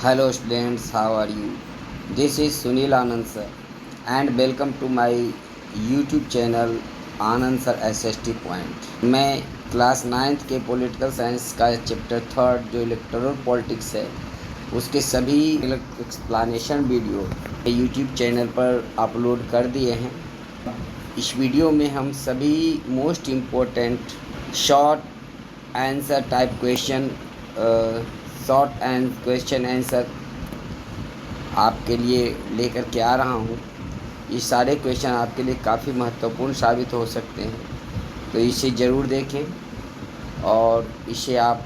Hello students, how are you? This is Sunil Anand sir and welcome to my YouTube channel Anand sir SST point. मैं class 9th के political science का chapter 3 जो electoral politics है उसके सभी explanation video YouTube channel पर upload कर दिए हैं। इस वीडियो में हम सभी most important short answer type question short and question answer आपके लिए लेकर के आ रहा हूँ। ये सारे क्वेश्चन आपके लिए काफ़ी महत्वपूर्ण साबित हो सकते हैं, तो इसे ज़रूर देखें और इसे आप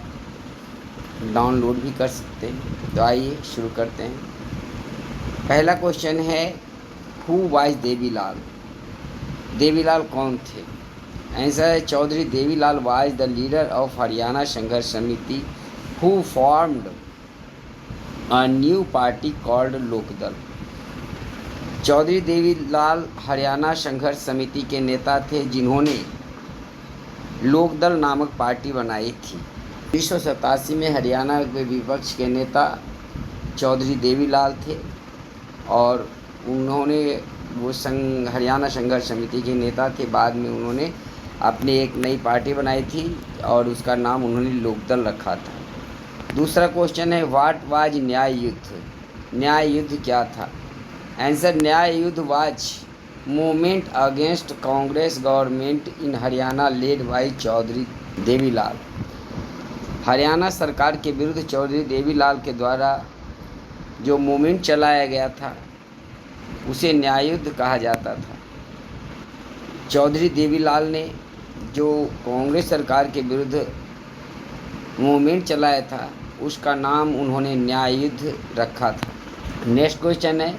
डाउनलोड भी कर सकते हैं। तो आइए शुरू करते हैं। पहला क्वेश्चन है, हु वाज देवीलाल? देवीलाल कौन थे? आंसर है Chaudhary Devi Lal was the leader of Haryana Sangharsh Samiti who formed a new party called Lokdal. Chaudhary Devi Lal Haryana Sangharsh समिति के नेता थे जिन्होंने लोकदल नामक पार्टी बनाई थी। 1987 में हरियाणा के विपक्ष के नेता चौधरी देवीलाल थे और उन्होंने वो हरियाणा संघर्ष समिति के नेता थे। बाद में उन्होंने अपनी एक नई पार्टी बनाई थी और उसका नाम उन्होंने लोकदल रखा था। दूसरा क्वेश्चन है, व्हाट वाज न्याय युद्ध? न्याय युद्ध क्या था? Answer, Nyay Yuddh was movement against Congress government in Haryana led by Chaudhary Devi Lal. Haryana सरकार के विरुद्ध चौधरी देवीलाल के द्वारा जो मूवमेंट चलाया गया था उसे न्याय युद्ध कहा जाता था। चौधरी देवीलाल ने जो कांग्रेस सरकार के विरुद्ध मूवमेंट चलाया था उसका नाम उन्होंने न्याय युद्ध रखा था। नेक्स्ट क्वेश्चन है,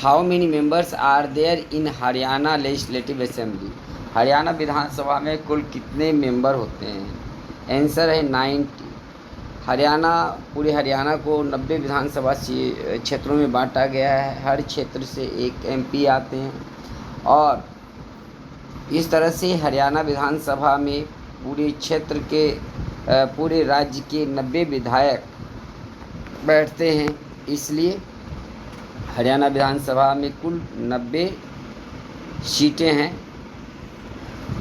how many members are there in Haryana legislative assembly? Haryana विधानसभा में कुल कितने मेंबर होते हैं? आंसर है 90। पूरे हरियाणा को 90 विधानसभा क्षेत्रों में बांटा गया है। हर क्षेत्र से एक MP आते हैं और इस तरह से हरियाणा विधानसभा में पूरे राज्य के 90 विधायक बैठते हैं, इसलिए हरियाणा विधानसभा में कुल 90 सीटें हैं।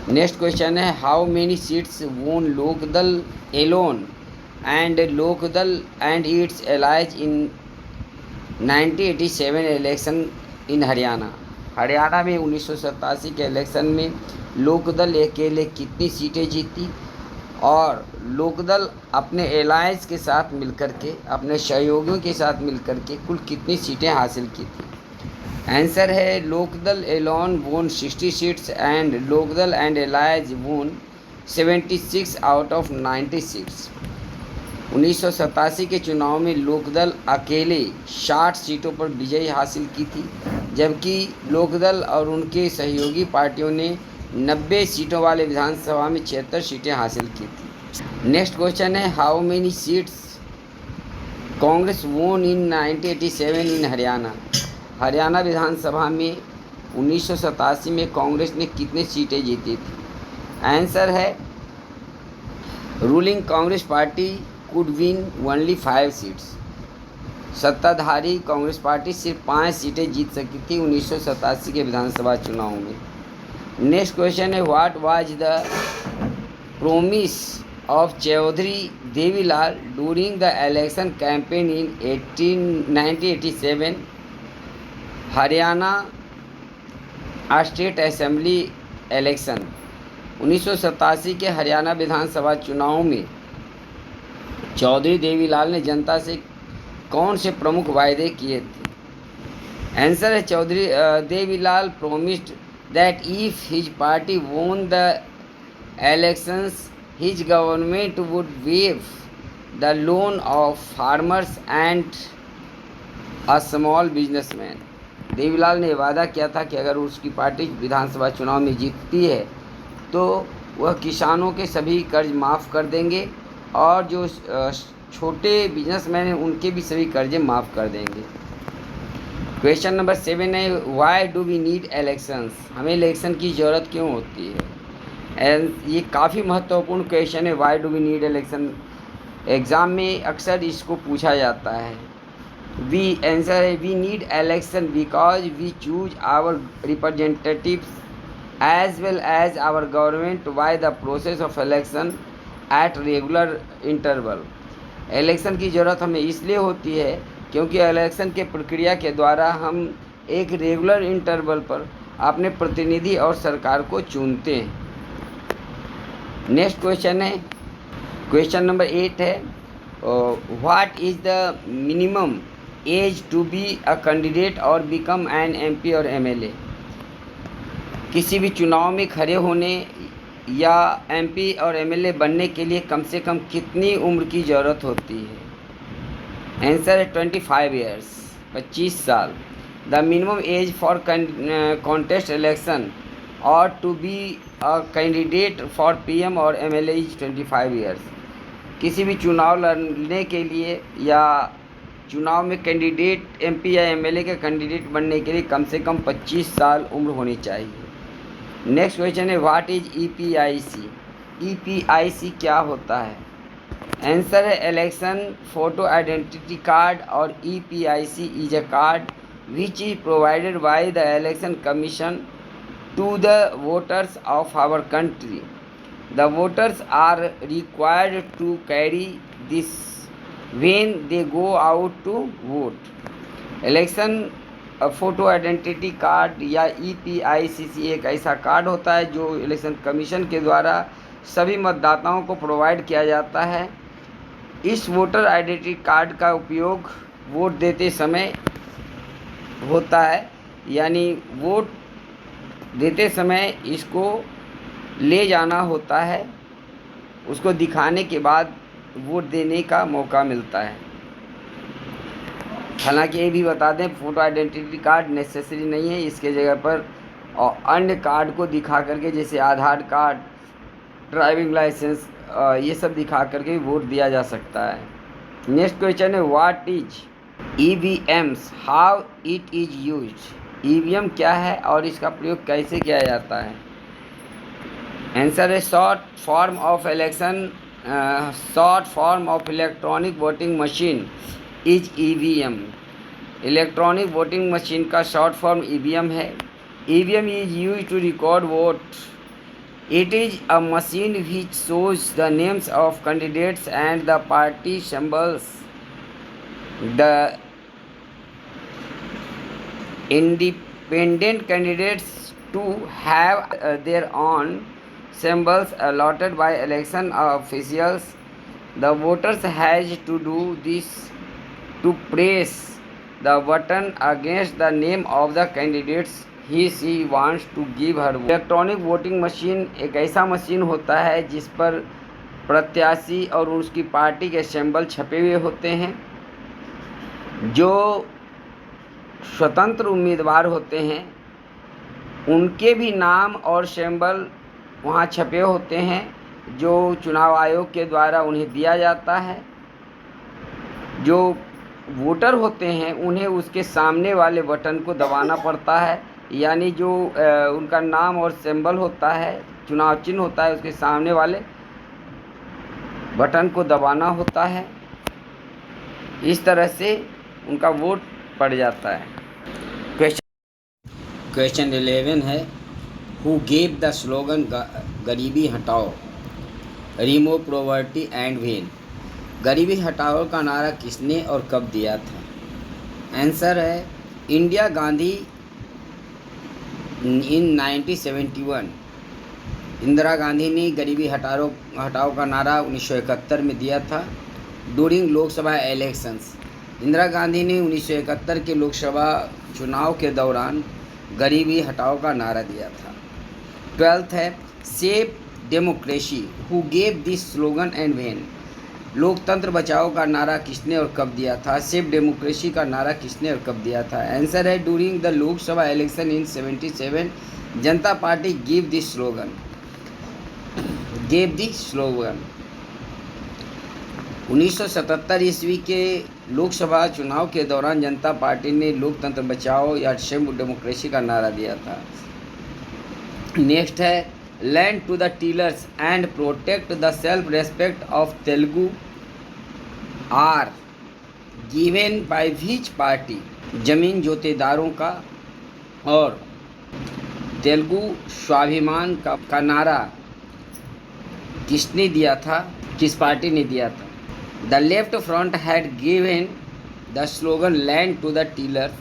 नेक्स्ट क्वेश्चन है, how many seats won Lok Dal alone and Lok Dal and its allies in 1987 election in Haryana? Haryana में 1987 के इलेक्शन में लोकदल अकेले कितनी सीटें जीती और लोकदल अपने एलायंस के साथ मिलकर के, अपने सहयोगियों के साथ मिलकर के कुल कितनी सीटें हासिल की थी? आंसर है, Lokdal alone won 60 seats and Lok Dal and alliance won 76 out of 90 seats. 1987 के चुनाव में लोकदल अकेले 60 सीटों पर विजय हासिल की थी, जबकि लोकदल और उनके सहयोगी पार्टियों ने 90 सीटों वाले विधानसभा में 76 सीटें हासिल की थी। नेक्स्ट क्वेश्चन है, हाउ मेनी सीट्स कांग्रेस वोन इन 1987 इन हरियाणा? हरियाणा विधानसभा में 1987 में कांग्रेस ने कितनी सीटें जीती थी? आंसर है, ruling Congress party could win only 5 seats. सत्ताधारी कांग्रेस पार्टी सिर्फ 5 सीटें जीत सकी थी 1987 के विधानसभा चुनाव में। नेक्स्ट क्वेश्चन है, what was the promise of Chaudhary Devi Lal during the election campaign in 1987 Haryana state assembly election? 1987 के हरियाणा विधानसभा चुनाव में चौधरी देवीलाल ने जनता से कौन से प्रमुख वायदे किए थे? आंसर है, Chaudhary Devi Lal promised that if his party won the elections, his government would waive the loan of farmers and a small businessman। Devilal ने वादा किया था कि अगर उसकी पार्टी विधानसभा चुनाव में जीतती है तो वह किसानों के सभी कर्ज माफ़ कर देंगे और जो छोटे बिजनेसमैन हैं उनके भी सभी कर्जे माफ़ कर देंगे। क्वेश्चन नंबर 7 है, why do we need elections? हमें इलेक्शन की ज़रूरत क्यों होती है? ये काफ़ी महत्वपूर्ण क्वेश्चन है, why do we need election. Exam में अक्सर इसको पूछा जाता है। वी आंसर है we need election because we choose our representatives as well as our government by the process of election at regular interval। Election की ज़रूरत हमें इसलिए होती है क्योंकि इलेक्शन के प्रक्रिया के द्वारा हम एक रेगुलर इंटरवल पर अपने प्रतिनिधि और सरकार को चुनते हैं। नेक्स्ट क्वेश्चन है, क्वेश्चन नंबर 8 है, what is the minimum age to be a candidate और बिकम एन एमपी और एमएलए। किसी भी चुनाव में खड़े होने या एमपी और एमएलए बनने के लिए कम से कम कितनी उम्र की ज़रूरत होती है। आंसर है 25 ईयर्स, 25 साल। The minimum age for contest election और to be a candidate for PM और एमएलए इज 25 ईयर्स। किसी भी चुनाव लड़ने के लिए या चुनाव में कैंडिडेट एमपी या एमएलए के कैंडिडेट बनने के लिए कम से कम 25 साल उम्र होनी चाहिए। नेक्स्ट क्वेश्चन है, व्हाट इज ईपीआईसी। ईपीआईसी क्या होता है। आंसर है इलेक्शन फोटो आइडेंटिटी कार्ड और EPIC is a card which is provided by the election commission to the voters of our country. The voters are required to carry this when they go out to vote. Election photo identity card या EPIC एक ऐसा card होता है जो election commission के द्वारा सभी मतदाताओं को प्रोवाइड किया जाता है। इस वोटर आइडेंटिटी कार्ड का उपयोग वोट देते समय होता है, यानी वोट देते समय इसको ले जाना होता है, उसको दिखाने के बाद वोट देने का मौका मिलता है। हालांकि ये भी बता दें, फ़ोटो आइडेंटिटी कार्ड नेसेसरी नहीं है, इसके जगह पर और अन्य कार्ड को दिखा करके जैसे आधार कार्ड, ड्राइविंग लाइसेंस, ये सब दिखा करके भी वोट दिया जा सकता है। नेक्स्ट क्वेश्चन है, what is EVMs, how it is used. EVM क्या है और इसका प्रयोग कैसे किया जाता है। आंसर है short form of electronic voting machine is EVM. Electronic voting machine का शॉर्ट फॉर्म ईवीएम है। EVM is use to record vote. It is a machine which shows the names of candidates and the party symbols. The independent candidates to have their own symbols allotted by election officials. The voters has to do this to press the button against the name of the candidates she wants to give her vote. Electronic voting machine एक ऐसा machine होता है जिस पर प्रत्याशी और उसकी party के सिंबल छपे हुए होते हैं। जो स्वतंत्र उम्मीदवार होते हैं उनके भी नाम और सिंबल वहाँ छपे होते हैं, जो चुनाव आयोग के द्वारा उन्हें दिया जाता है। जो वोटर होते हैं उन्हें उसके सामने वाले बटन को दबाना पड़ता है, यानी जो उनका नाम और सिंबल होता है, चुनाव चिन्ह होता है, उसके सामने वाले बटन को दबाना होता है। इस तरह से उनका वोट पड़ जाता है। क्वेश्चन 11 है, हु गेव द स्लोगन गरीबी हटाओ, रिमूव पॉवर्टी एंड व्हेन। गरीबी हटाओ का नारा किसने और कब दिया था। आंसर है इंदिरा गांधी इन 1971। इंदिरा गांधी ने गरीबी हटाओ का नारा 1971 में दिया था ड्यूरिंग लोकसभा इलेक्शंस। इंदिरा गांधी ने 1971 के लोकसभा चुनाव के दौरान गरीबी हटाओ का नारा दिया था। 12th है, save democracy, who gave this slogan and when. लोकतंत्र बचाओ का नारा किसने और कब दिया था। सेव डेमोक्रेसी का नारा किसने और कब दिया था। आंसर है during the Lok Sabha election in 77 Janata party give this slogan. 1977 ईस्वी के लोकसभा चुनाव के दौरान जनता पार्टी ने लोकतंत्र बचाओ या सेव डेमोक्रेसी का नारा दिया था। नेक्स्ट है, land to the tillers and protect the self respect of Telugu are given by which party, जमीन जोतेदारों का, और तेलुगु स्वाभिमान का नारा किसने दिया था, किस पार्टी ने दिया था। The left front had given the slogan land to the tiller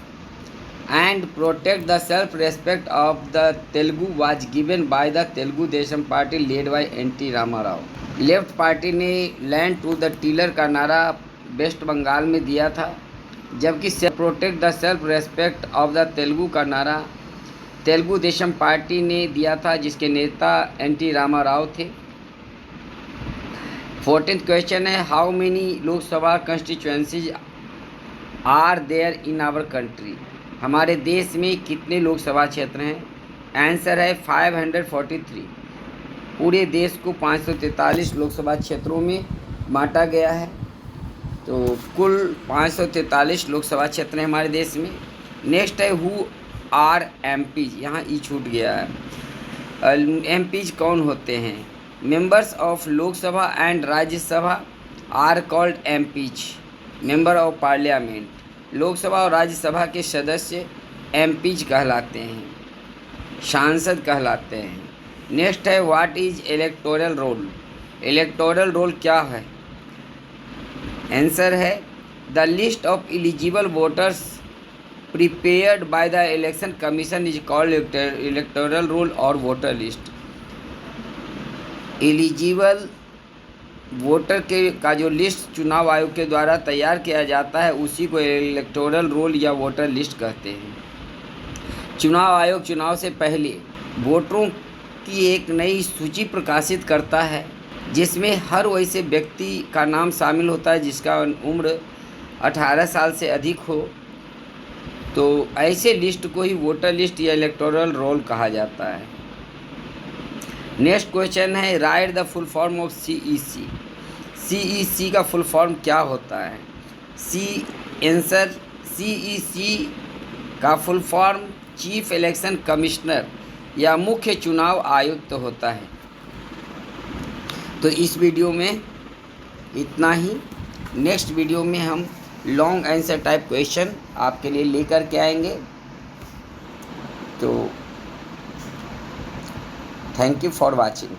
and protect the self-respect of the Telugu was given by the Telugu Desam Party led by N.T. Rama Rao। Left party ने land to the tiller का नारा waste Bengal में दिया था, जबकि protect the self respect of the Telugu का नारा Telugu Desam party ने दिया था, जिसके नेता N.T. रामा राव थे। 14th क्वेश्चन है, how many Lok Sabha constituencies are there in our country, हमारे देश में कितने लोकसभा क्षेत्र हैं। आंसर है 543। पूरे देश को 543 लोकसभा क्षेत्रों में बांटा गया है, तो कुल 543 लोकसभा क्षेत्र हैं हमारे देश में। नेक्स्ट है, हु आर एमपीज, यहाँ ई छूट गया है। एमपीज कौन होते हैं। Members of Lok Sabha and Rajya Sabha are called MPs, member of parliament. Lok Sabha और राज्यसभा के सदस्य एमपीज कहलाते हैं, सांसद कहलाते हैं। नेक्स्ट है, what is electoral roll, electoral roll क्या है। आंसर है, the list of eligible voters prepared by the election commission is called electoral roll और वोटर लिस्ट। एलिजिबल वोटर का जो लिस्ट चुनाव आयोग के द्वारा तैयार किया जाता है, उसी को इलेक्टोरल रोल या वोटर लिस्ट कहते हैं। चुनाव आयोग चुनाव से पहले वोटरों की एक नई सूची प्रकाशित करता है, जिसमें हर वैसे व्यक्ति का नाम शामिल होता है जिसका उम्र 18 साल से अधिक हो, तो ऐसे लिस्ट को ही वोटर लिस्ट या इलेक्टोरल रोल कहा जाता है। नेक्स्ट क्वेश्चन है, right the full form of CEC, CEC का फुल फॉर्म क्या होता है। आंसर, सीईसी का full form chief election commissioner या मुख्य चुनाव आयुक्त होता है। तो इस वीडियो में इतना ही। नेक्स्ट वीडियो में हम लॉन्ग आंसर टाइप क्वेश्चन आपके लिए लेकर के आएंगे। तो थैंक यू फॉर वाचिंग।